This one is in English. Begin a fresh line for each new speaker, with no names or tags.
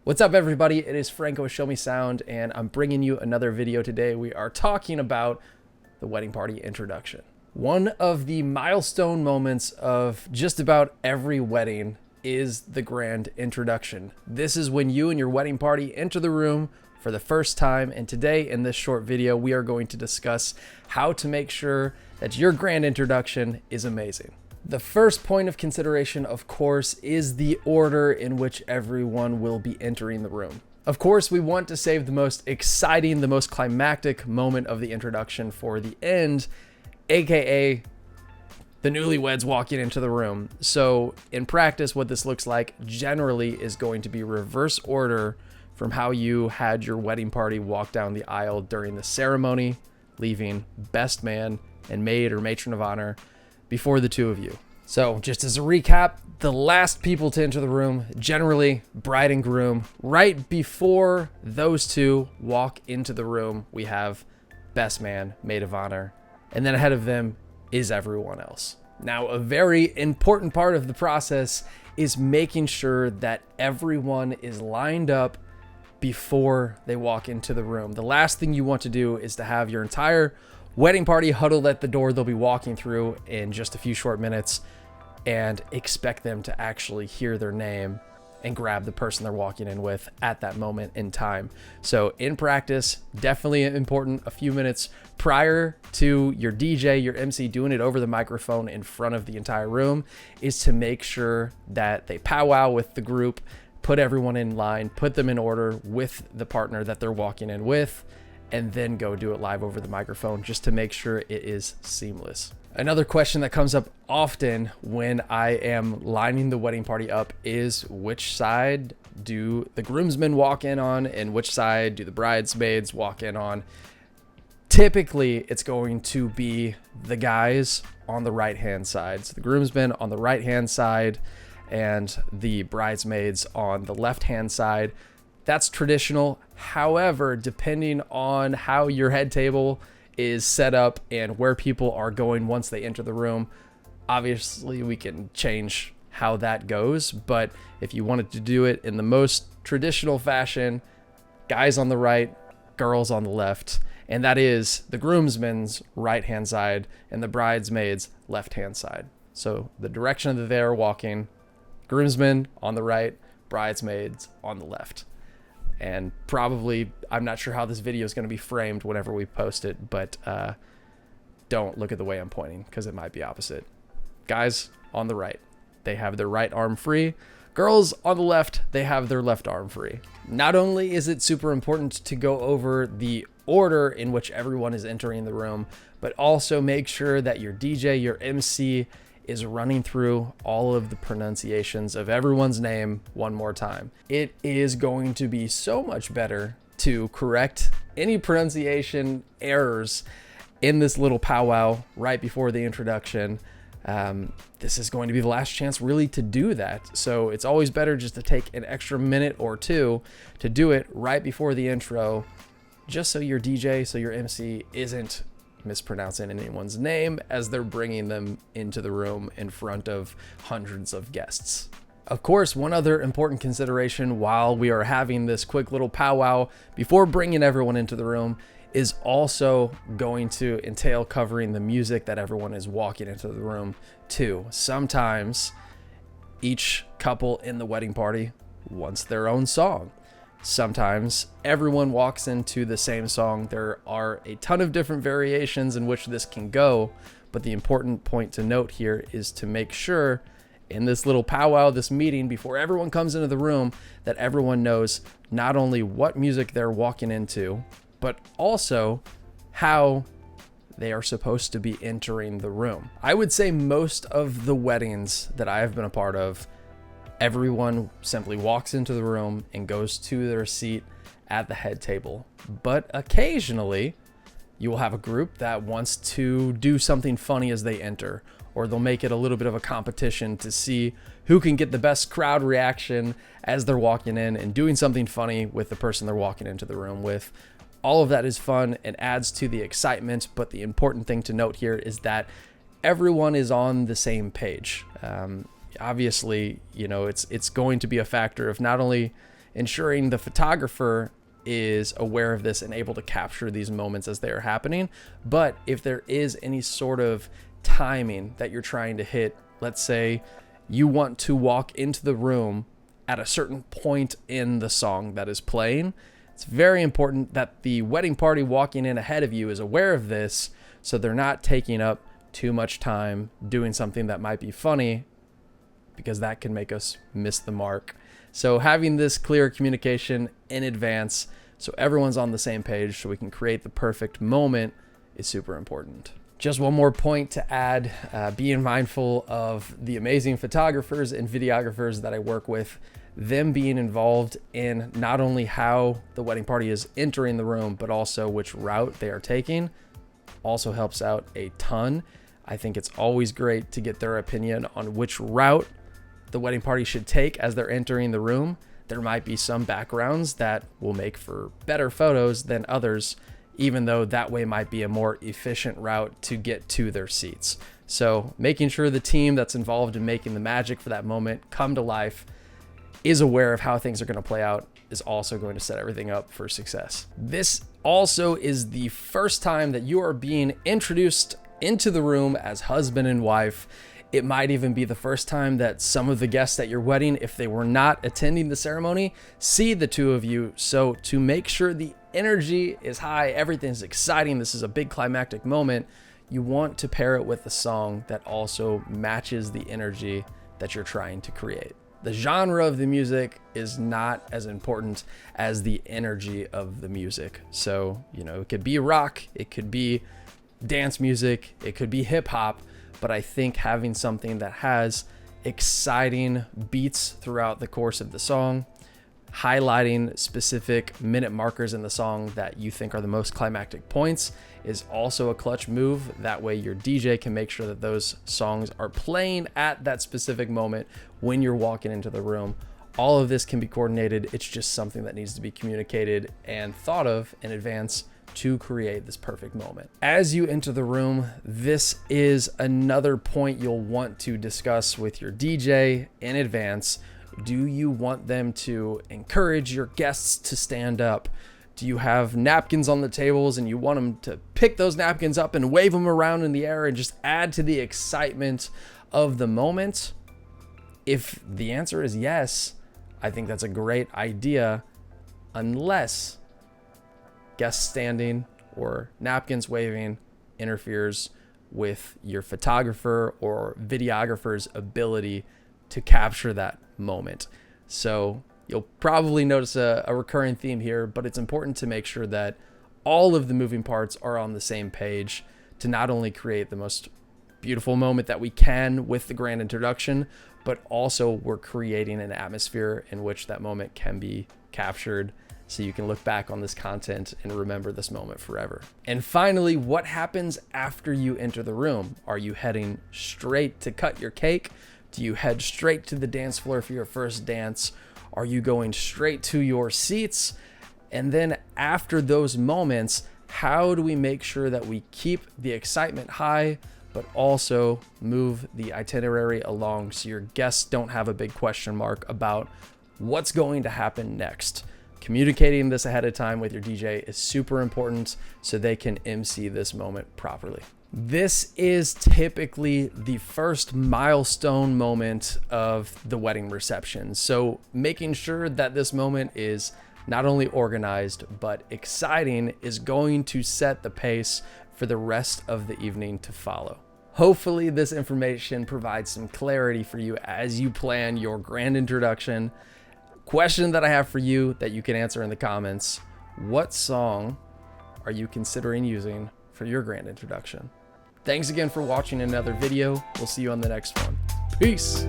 What's up, everybody? It is Franco with Show Me Sound, and I'm bringing you another video today. We are talking about the wedding party introduction. One of the milestone moments of just about every wedding is the grand introduction. This is when you and your wedding party enter the room for the first time, and today in this short video, we are going to discuss how to make sure that your grand introduction is amazing. The first point of consideration, of course, is the order in which everyone will be entering the room. Of course, we want to save the most exciting, the most climactic moment of the introduction for the end, aka the newlyweds walking into the room. So in practice, what this looks like generally is going to be reverse order from how you had your wedding party walk down the aisle during the ceremony, leaving best man and maid or matron of honor before the two of you. So just as a recap, the last people to enter the room, generally bride and groom. Right before those two walk into the room, we have best man, maid of honor, and then ahead of them is everyone else. Now, a very important part of the process is making sure that everyone is lined up before they walk into the room. The last thing you want to do is to have your entire wedding party huddled at the door they'll be walking through in just a few short minutes and expect them to actually hear their name and grab the person they're walking in with at that moment in time. So in practice, definitely important a few minutes prior to your DJ, your MC doing it over the microphone in front of the entire room is to make sure that they powwow with the group, put everyone in line, put them in order with the partner that they're walking in with, and then go do it live over the microphone just to make sure it is seamless. Another question that comes up often when I am lining the wedding party up is which side do the groomsmen walk in on and which side do the bridesmaids walk in on? Typically, it's going to be the guys on the right-hand side. So the groomsmen on the right-hand side and the bridesmaids on the left-hand side. That's traditional. However, depending on how your head table is set up and where people are going once they enter the room, obviously we can change how that goes. But if you wanted to do it in the most traditional fashion, guys on the right, girls on the left, and that is the groomsmen's right-hand side and the bridesmaids' left-hand side. So the direction that they're walking, groomsmen on the right, bridesmaids on the left. And probably, I'm not sure how this video is going to be framed whenever we post it, but don't look at the way I'm pointing because it might be opposite. Guys on the right, they have their right arm free. Girls on the left, they have their left arm free. Not only is it super important to go over the order in which everyone is entering the room, but also make sure that your DJ, your MC, is running through all of the pronunciations of everyone's name one more time. It is going to be so much better to correct any pronunciation errors in this little powwow right before the introduction. This is going to be the last chance really to do that. So it's always better just to take an extra minute or two to do it right before the intro, just so your DJ, so your MC isn't mispronouncing anyone's name as they're bringing them into the room in front of hundreds of guests. Of course, one other important consideration while we are having this quick little powwow before bringing everyone into the room is also going to entail covering the music that everyone is walking into the room to. Sometimes each couple in the wedding party wants their own song. Sometimes everyone walks into the same song. There are a ton of different variations in which this can go, but the important point to note here is to make sure in this little powwow, this meeting, before everyone comes into the room, that everyone knows not only what music they're walking into, but also how they are supposed to be entering the room. I would say most of the weddings that I have been a part of, everyone simply walks into the room and goes to their seat at the head table. But occasionally, you will have a group that wants to do something funny as they enter, or they'll make it a little bit of a competition to see who can get the best crowd reaction as they're walking in and doing something funny with the person they're walking into the room with. All of that is fun and adds to the excitement, but the important thing to note here is that everyone is on the same page. Obviously, you know, it's going to be a factor of not only ensuring the photographer is aware of this and able to capture these moments as they are happening. But if there is any sort of timing that you're trying to hit, let's say you want to walk into the room at a certain point in the song that is playing, it's very important that the wedding party walking in ahead of you is aware of this, so they're not taking up too much time doing something that might be funny, because that can make us miss the mark. So having this clear communication in advance so everyone's on the same page so we can create the perfect moment is super important. Just one more point to add, being mindful of the amazing photographers and videographers that I work with, them being involved in not only how the wedding party is entering the room, but also which route they are taking, also helps out a ton. I think it's always great to get their opinion on which route the wedding party should take as they're entering the room. There might be some backgrounds that will make for better photos than others, even though that way might be a more efficient route to get to their seats. So making sure the team that's involved in making the magic for that moment come to life is aware of how things are going to play out is also going to set everything up for success. This also is the first time that you are being introduced into the room as husband and wife. It might even be the first time that some of the guests at your wedding, if they were not attending the ceremony, see the two of you. So to make sure the energy is high, everything's exciting, this is a big climactic moment, you want to pair it with a song that also matches the energy that you're trying to create. The genre of the music is not as important as the energy of the music. So, it could be rock, it could be dance music, it could be hip hop, but I think having something that has exciting beats throughout the course of the song, highlighting specific minute markers in the song that you think are the most climactic points is also a clutch move. That way your DJ can make sure that those songs are playing at that specific moment when you're walking into the room. All of this can be coordinated. It's just something that needs to be communicated and thought of in advance to create this perfect moment. As you enter the room, this is another point you'll want to discuss with your DJ in advance. Do you want them to encourage your guests to stand up? Do you have napkins on the tables and you want them to pick those napkins up and wave them around in the air and just add to the excitement of the moment? If the answer is yes, I think that's a great idea, unless guests standing or napkins waving interferes with your photographer or videographer's ability to capture that moment. So you'll probably notice a recurring theme here, but it's important to make sure that all of the moving parts are on the same page to not only create the most beautiful moment that we can with the grand introduction, but also we're creating an atmosphere in which that moment can be captured, so you can look back on this content and remember this moment forever. And finally, what happens after you enter the room? Are you heading straight to cut your cake? Do you head straight to the dance floor for your first dance? Are you going straight to your seats? And then after those moments, how do we make sure that we keep the excitement high, but also move the itinerary along so your guests don't have a big question mark about what's going to happen next? Communicating this ahead of time with your DJ is super important so they can MC this moment properly. This is typically the first milestone moment of the wedding reception. So making sure that this moment is not only organized, but exciting is going to set the pace for the rest of the evening to follow. Hopefully this information provides some clarity for you as you plan your grand introduction. Question that I have for you that you can answer in the comments: what song are you considering using for your grand introduction? Thanks again for watching another video. We'll see you on the next one. Peace.